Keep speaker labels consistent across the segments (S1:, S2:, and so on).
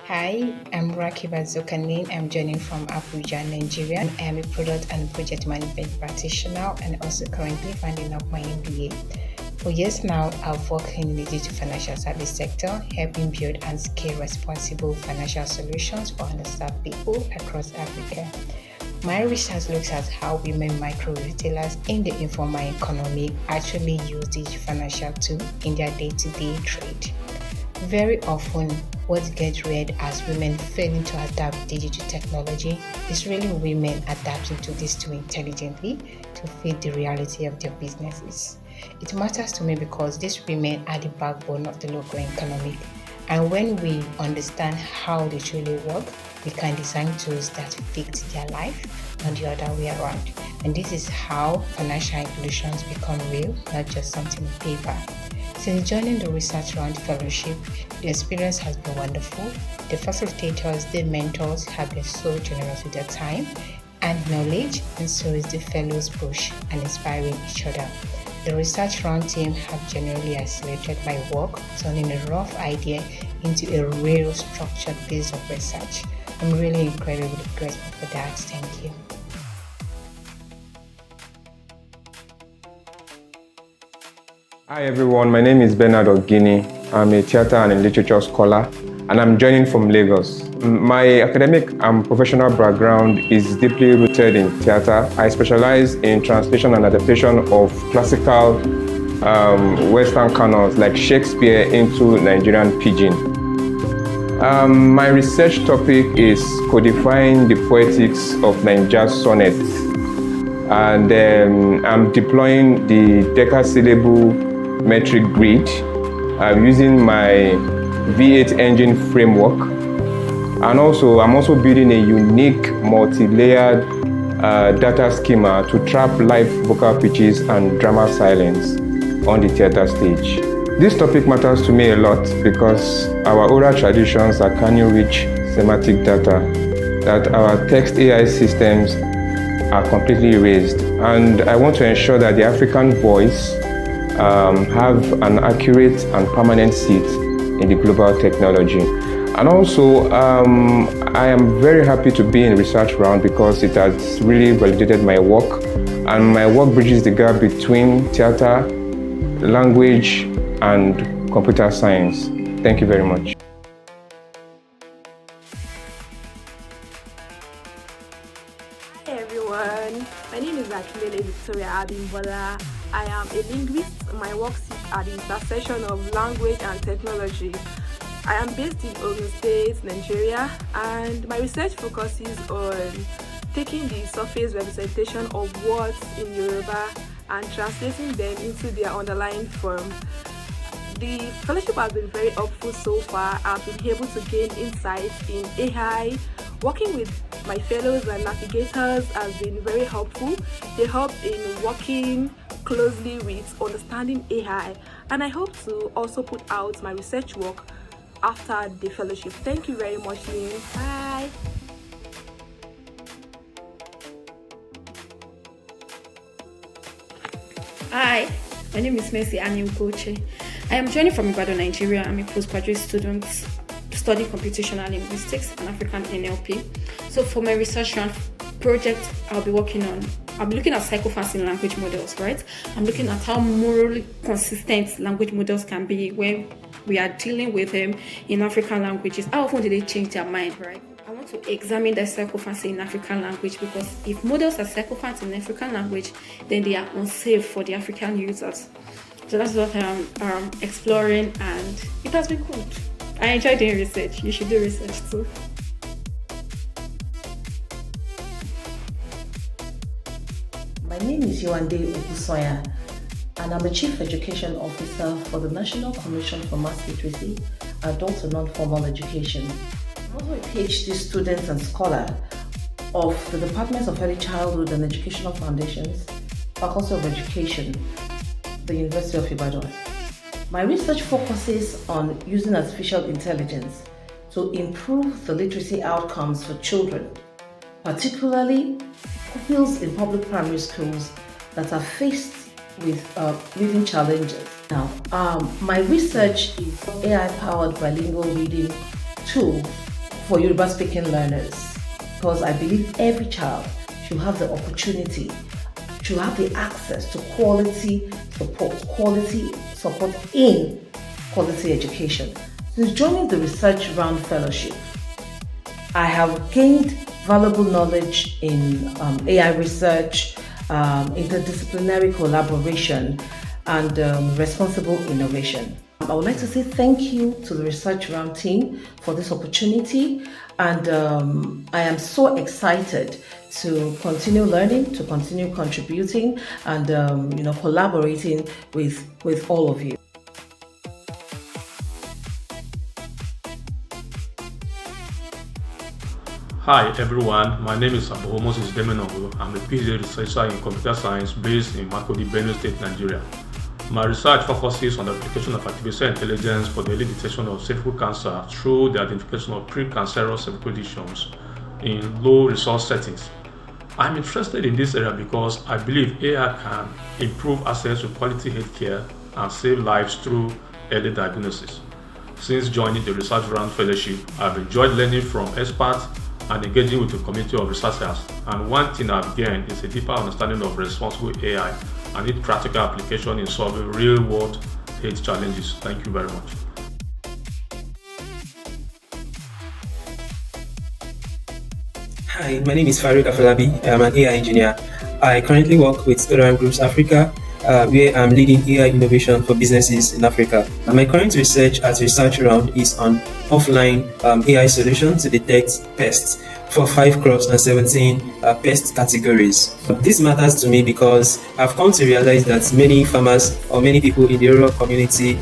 S1: Hi, I'm Rakiba Zokanin. I'm joining from Abuja, Nigeria. I'm a product and project management practitioner and also currently finding out my MBA. For years now, I've worked in the digital financial service sector, helping build and scale responsible financial solutions for underserved people across Africa. My research looks at how women micro retailers in the informal economy actually use digital financial tools in their day-to-day trade. Very often, what gets read as women failing to adapt digital technology is really women adapting to this too intelligently to fit the reality of their businesses. It matters to me because these women are the backbone of the local economy. And when we understand how they truly work, we can design tools that fit their life, not the other way around. And this is how financial inclusions become real, not just something on paper. Since joining the Research Round Fellowship, the experience has been wonderful. The facilitators, the mentors have been so generous with their time and knowledge, and so is the fellows push and inspiring each other. The Research Round team have genuinely accelerated my work, turning a rough idea into a real structured piece of research. I'm really incredibly grateful for that. Thank you.
S2: Hi everyone, my name is Bernard Ogini. I'm a theatre and a literature scholar and I'm joining from Lagos. My academic and professional background is deeply rooted in theatre. I specialize in translation and adaptation of classical Western canons like Shakespeare into Nigerian Pidgin. My research topic is codifying the poetics of Nigerian sonnets, and I'm deploying the decasyllable metric grid using my V8 engine framework, and I'm also building a unique multi-layered data schema to trap live vocal pitches and drama silence on the theater stage. This topic matters to me a lot because our oral traditions are carrying-rich semantic data that our text AI systems are completely erased, and I want to ensure that the African voice have an accurate and permanent seat in the global technology. And also, I am very happy to be in Research Round because it has really validated my work, and my work bridges the gap between theatre, language, and computer science. Thank you very much.
S3: Hi everyone, my name is Akilele Victoria Abimbola. I am a linguist. My work sits at the intersection of language and technology. I am based in Ogun State, Nigeria, and my research focuses on taking the surface representation of words in Yoruba and translating them into their underlying form. The fellowship has been very helpful so far. I've been able to gain insights in AI. Working with my fellows and navigators has been very helpful. They help in working closely with understanding AI, and I hope to also put out my research work after the fellowship. Thank you very much, Lynn. Bye.
S4: Hi, my name is Mercy Anyukoche. I am joining from Ibadan, Nigeria. I'm a postgraduate student studying computational linguistics and African NLP. So for my research project, I'll be looking at psychofancy language models, right? I'm looking at how morally consistent language models can be when we are dealing with them in African languages. How often do they change their mind, right? I want to examine the psychophancy in African language because if models are psychophants in African language, then they are unsafe for the African users. So that's what I'm exploring, and it has been good. I enjoy doing research. You should do research too.
S5: My name is Yoande Ogusoya, and I'm a Chief Education Officer for the National Commission for Mass Literacy, Adult and Non-Formal Education. I'm also a PhD student and scholar of the Department of Early Childhood and Educational Foundations, Faculty of Education, the University of Ibadan. My research focuses on using artificial intelligence to improve the literacy outcomes for children, particularly pupils in public primary schools that are faced with reading challenges. Now, my research is AI-powered bilingual reading tool for Yoruba-speaking learners, because I believe every child should have the opportunity, should have the access to quality support in quality education. Since joining the Research Round Fellowship, I have gained valuable knowledge in AI research, interdisciplinary collaboration, and responsible innovation. I would like to say thank you to the Research Round team for this opportunity, and I am so excited to continue learning, to continue contributing, and collaborating with all of you.
S6: Hi everyone, my name is Abu Moses Demenogo. I'm a PhD researcher in computer science based in Makurdi, Benue State, Nigeria. My research focuses on the application of artificial intelligence for the early detection of cervical cancer through the identification of precancerous cervical lesions in low-resource settings. I'm interested in this area because I believe AI can improve access to quality healthcare and save lives through early diagnosis. Since joining the Research Round Fellowship, I've enjoyed learning from experts and engaging with a community of researchers. And one thing I've gained is a deeper understanding of responsible AI and its practical application in solving real-world health challenges. Thank you very much.
S7: Hi, my name is Farouk Afolabi. I'm an AI engineer. I currently work with Storyline Groups Africa, where I'm leading AI innovation for businesses in Africa. My current research at Research Round is on offline AI solutions to detect pests for 5 crops and 17 pest categories. This matters to me because I've come to realize that many farmers or many people in the rural community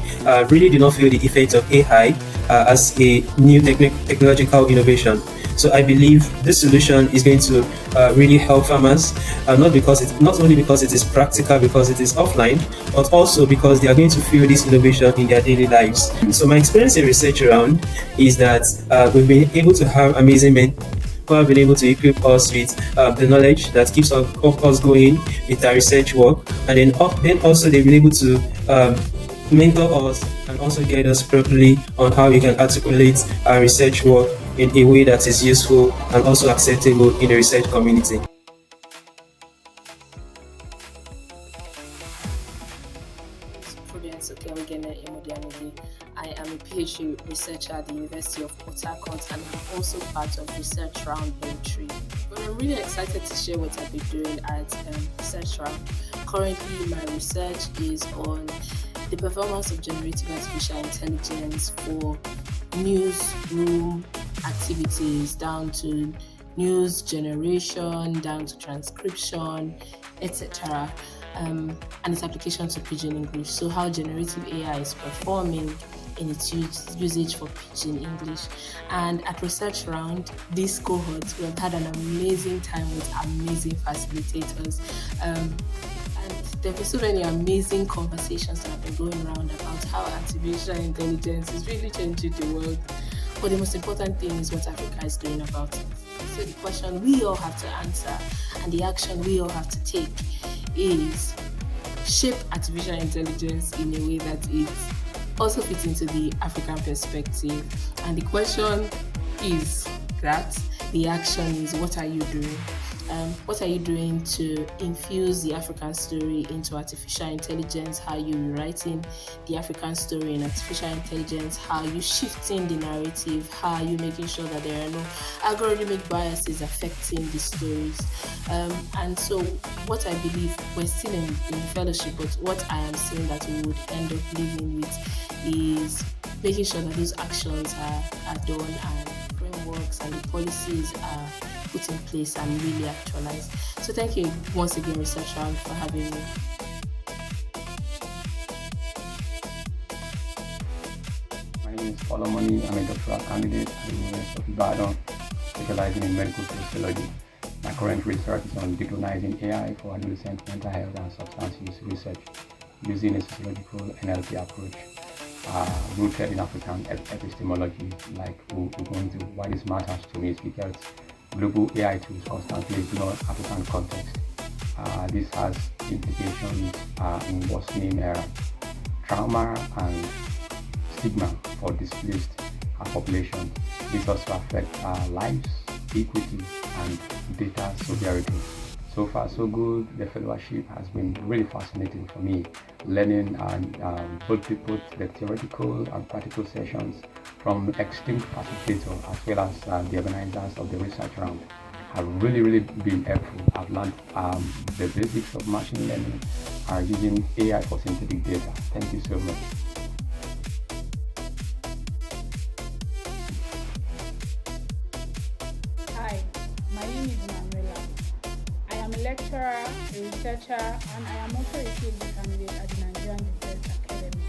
S7: really do not feel the effect of AI as a new technological innovation. So I believe this solution is going to really help farmers, not only because it is practical, because it is offline, but also because they are going to feel this innovation in their daily lives. So my experience in Research Round is that we've been able to have amazing men who have been able to equip us with the knowledge that keeps us going with our research work, and then also they've been able to mentor us and also guide us properly on how we can articulate our research work in a way that is useful and also acceptable in the research community.
S8: I am a PhD researcher at the University of Port Harcourt, and I'm also part of Research Round LUNE 3. But I'm really excited to share what I've been doing at Research Round. Currently, my research is on the performance of generative artificial intelligence for newsroom activities, down to news generation, down to transcription, etc. And its application to Pidgin English. So how generative AI is performing in its usage for Pidgin English. And at Research Round, this cohort, we have had an amazing time with amazing facilitators. And there have been so many amazing conversations that have been going around about how artificial intelligence is really changing the world. But the most important thing is what Africa is doing about it. So the question we all have to answer and the action we all have to take is shape artificial intelligence in a way that it also fits into the African perspective. And the question is that the action is, what are you doing? What are you doing to infuse the African story into artificial intelligence? How are you rewriting the African story in artificial intelligence? How are you shifting the narrative? How are you making sure that there are no algorithmic biases affecting the stories? And so what I believe, we're still in fellowship, but what I am saying that we would end up living with is making sure that those actions are done, and frameworks and the policies are put in place and really actualized. So thank you once again, Research Round, for having me.
S9: My name is Olomoni. I'm a doctoral candidate at the University of Ibadan, specializing in medical sociology. My current research is on decolonizing AI for adolescent mental health and substance use research using a sociological NLP approach rooted in African epistemology. Like we'll go into why this matters to me is because global AI tools constantly ignore African context. This has implications in worsening trauma and stigma for displaced population. This also affects lives, equity, and data sovereignty. So far, so good. The fellowship has been really fascinating for me, learning both the theoretical and practical sessions from esteemed facilitators as well as the organizers of the research round have really been helpful. I've learned the basics of machine learning using AI for synthetic data. Thank you so much.
S10: Hi, my name is Manuela. I am a lecturer, a researcher, and I am also a PhD candidate at the Nigerian Defense Academy.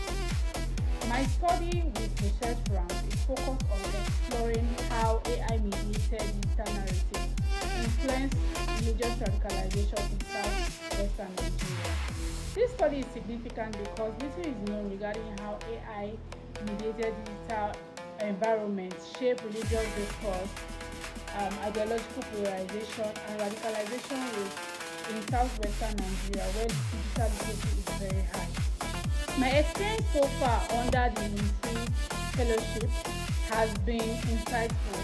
S10: My study with research round is focused on exploring how AI-mediated digital narratives influence religious radicalization in South-Western Nigeria. This study is significant because little is known regarding how AI-mediated digital environments shape religious discourse, ideological polarization, and radicalization rates in South-Western Nigeria, where the digital literacy is very high. My experience so far under the LUNE Three Fellowship has been insightful.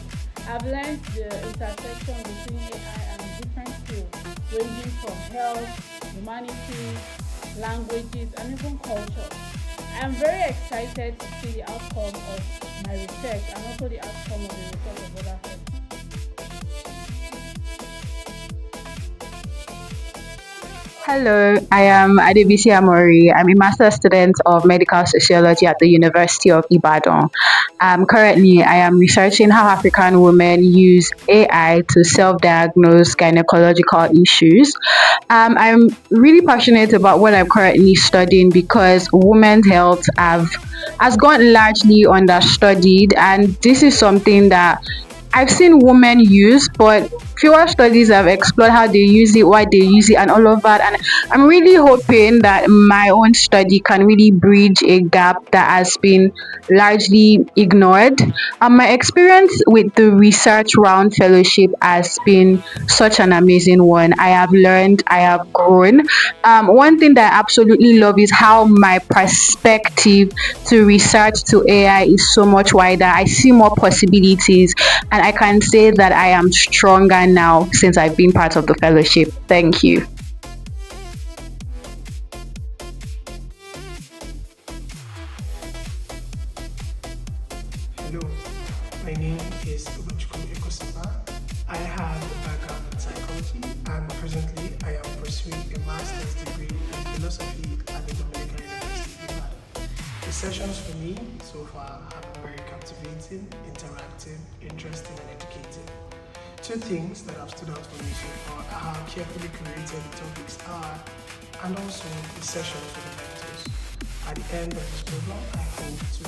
S10: I've learned the intersection between AI and different fields, ranging from health, humanities, languages, and even culture. I am very excited to see the outcome of my research and also the outcome of the research of other fellows.
S11: Hello, I am Adebisi Amori. I'm a master's student of medical sociology at the University of Ibadan. Currently, I am researching how African women use AI to self-diagnose gynecological issues. I'm really passionate about what I'm currently studying because women's health has gone largely understudied, and this is something that I've seen women use, but fewer studies have explored how they use it, why they use it, and all of that. And I'm really hoping that my own study can really bridge a gap that has been largely ignored. My experience with the Research Round Fellowship has been such an amazing one. I have learned, I have grown. One thing that I absolutely love is how my perspective to research to AI is so much wider. I see more possibilities, and I can say that I am stronger now since I've been part of the fellowship. Thank you.
S12: Hello, my name is Ugochukwu Ekosiba. I have a background in psychology, and presently I am pursuing a master's degree in philosophy at the Dominican University of Ibadan. The sessions for me so far have been very captivating, interactive, interesting, and educative. Two things that have stood out for me so far are how carefully curated the topics are, and also the sessions for the lectures. At the end of this program, I hope to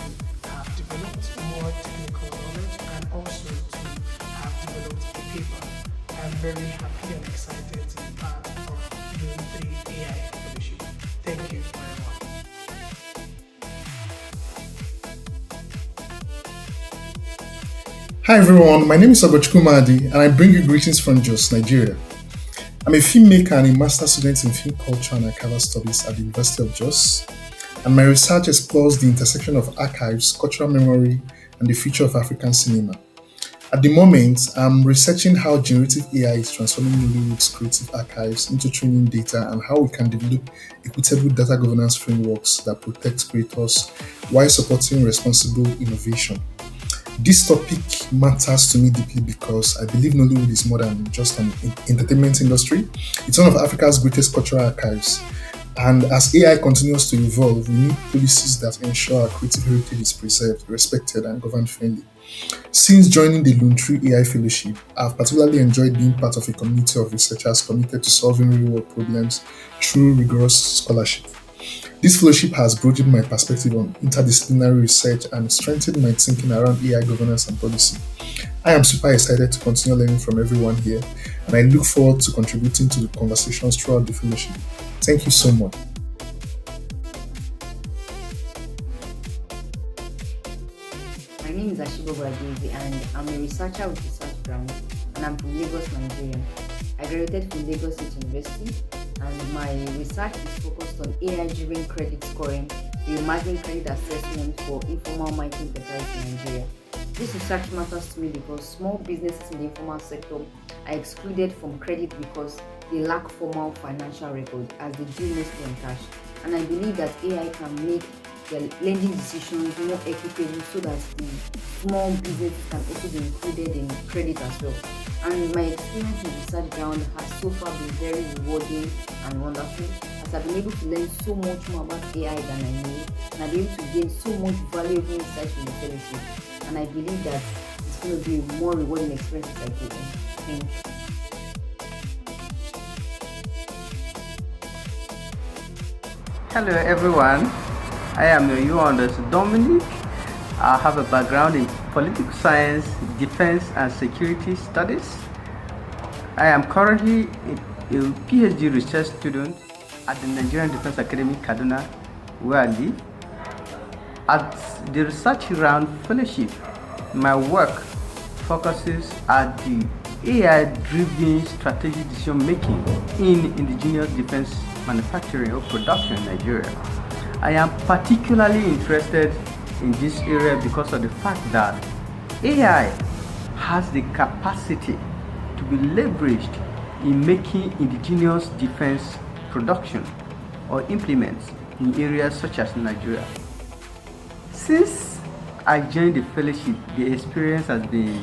S12: have developed more technical knowledge and also to have developed a paper. I am very happy and excited to be part of LUNE Three AI Fellowship. Thank you very much.
S13: Hi everyone, my name is Ogochukwu Mahdi and I bring you greetings from Jos, Nigeria. I'm a filmmaker and a master student in film culture and archival studies at the University of Jos, and my research explores the intersection of archives, cultural memory, and the future of African cinema. At the moment, I'm researching how generative AI is transforming Nollywood's creative archives into training data and how we can develop equitable data governance frameworks that protect creators while supporting responsible innovation. This topic matters to me deeply because I believe Nollywood is more than just an entertainment industry. It's one of Africa's greatest cultural archives. And as AI continues to evolve, we need policies that ensure our creative heritage is preserved, respected, and governed fairly. Since joining the LUNE Three AI Fellowship, I've particularly enjoyed being part of a community of researchers committed to solving real-world problems through rigorous scholarship. This fellowship has broadened my perspective on interdisciplinary research and strengthened my thinking around AI governance and policy. I am super excited to continue learning from everyone here, and I look forward to contributing to the conversations throughout the fellowship. Thank you so much.
S14: My name is Ashibo Bwadezi and I'm a researcher with Research Ground, and I'm from Lagos, Nigeria. I graduated from Lagos State University and my research is focused on AI-driven credit scoring, reimagining credit assessment for informal microenterprises in Nigeria. This research matters to me because small businesses in the informal sector are excluded from credit because they lack formal financial records as they deal mostly in cash. And I believe that AI can make their lending decisions more equitable so that the small businesses can also be included in credit as well. And my experience in research ground has so far been very rewarding and wonderful, as I've been able to learn so much more about AI than I knew, and I've been able to gain so much valuable insight from the fellowship. And I believe that it's going to be a more rewarding experience as I go in. Thank you.
S15: Hello everyone, I am your UNDers Dominic. I have a background in political science, defense and security studies. I am currently a PhD research student at the Nigerian Defense Academy, Kaduna, where I live. At the Research Round Fellowship, my work focuses at the AI-driven strategic decision-making in indigenous defense manufacturing or production in Nigeria. I am particularly interested in this area because of the fact that AI has the capacity to be leveraged in making indigenous defense production or implements in areas such as Nigeria. Since I joined the fellowship, the experience has been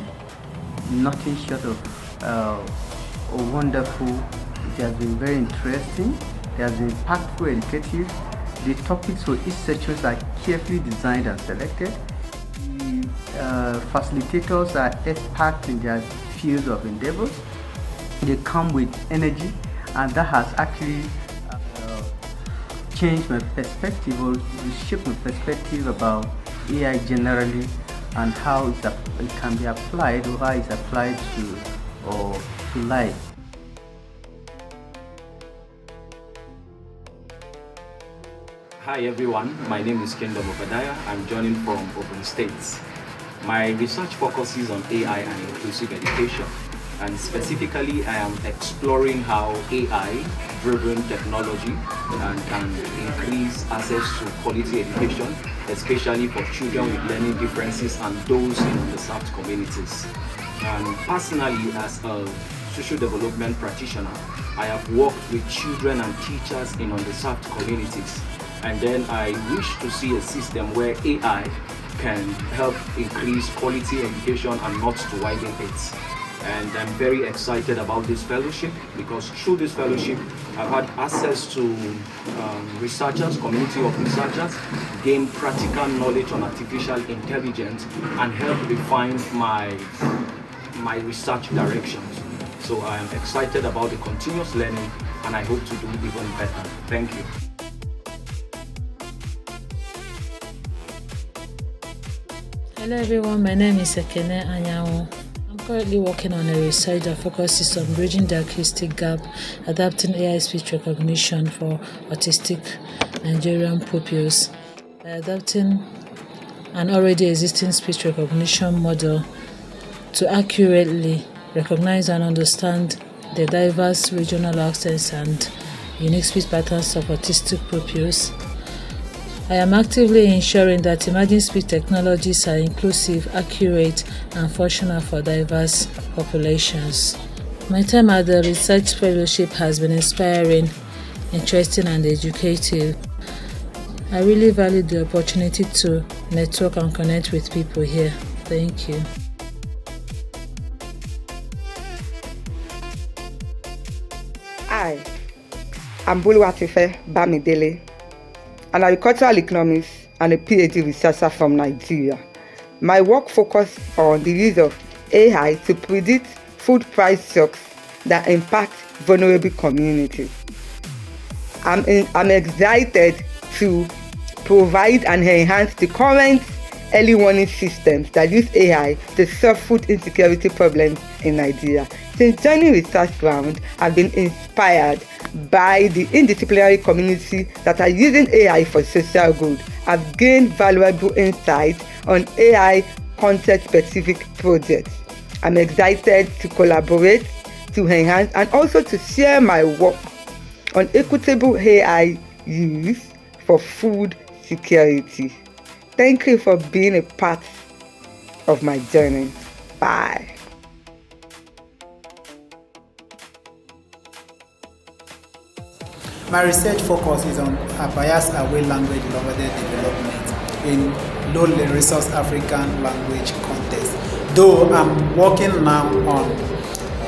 S15: nothing short of wonderful. It has been very interesting. It has been impactful, educative. The topics for each section are carefully designed and selected. The facilitators are experts in their fields of endeavors. They come with energy, and that has actually changed my perspective or reshaped my perspective about AI generally and how it can be applied or how it's applied to life.
S16: Hi everyone, my name is Kingdom Obadiah. I'm joining from Open States. My research focuses on AI and inclusive education, and specifically I am exploring how AI-driven technology can increase access to quality education, especially for children with learning differences and those in underserved communities. And personally, as a social development practitioner, I have worked with children and teachers in underserved communities. And then I wish to see a system where AI can help increase quality education and not to widen it. And I'm very excited about this fellowship because through this fellowship I've had access to researchers, community of researchers, gain practical knowledge on artificial intelligence and help refine my research directions. So I am excited about the continuous learning and I hope to do even better. Thank you.
S17: Hello everyone, my name is Ekene Anyanwu. I'm currently working on a research that focuses on bridging the acoustic gap, adapting AI speech recognition for autistic Nigerian pupils by adapting an already existing speech recognition model to accurately recognize and understand the diverse regional accents and unique speech patterns of autistic pupils. I am actively ensuring that emerging speech technologies are inclusive, accurate, and functional for diverse populations. My time at the Research Fellowship has been inspiring, interesting, and educative. I really value the opportunity to network and connect with people here. Thank you.
S18: Hi, I'm Boluwatife Bamidele, an agricultural economist and a PhD researcher from Nigeria. My work focuses on the use of AI to predict food price shocks that impact vulnerable communities. I'm excited to provide and enhance the current early warning systems that use AI to solve food insecurity problems in Nigeria. Since joining Research Ground, I've been inspired by the interdisciplinary community that are using AI for social good. I've gained valuable insights on AI context-specific projects. I'm excited to collaborate, to enhance, and also to share my work on equitable AI use for food security. Thank you for being a part of my journey. Bye.
S19: My research focus is on a bias-aware language development in low-resource African language context. Though I'm working now on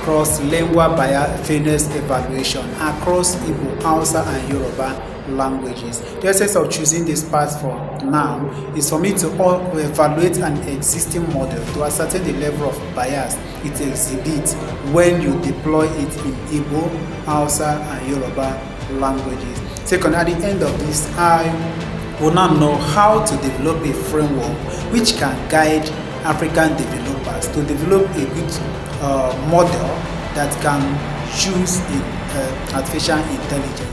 S19: cross-lingual fairness evaluation across Igbo, Hausa, and Yoruba languages. The essence of choosing this path for now is for me to evaluate an existing model to ascertain the level of bias it exhibits when you deploy it in Igbo, Hausa, and Yoruba languages. Second, at the end of this, I will now know how to develop a framework which can guide African developers to develop a good model that can use in artificial intelligence.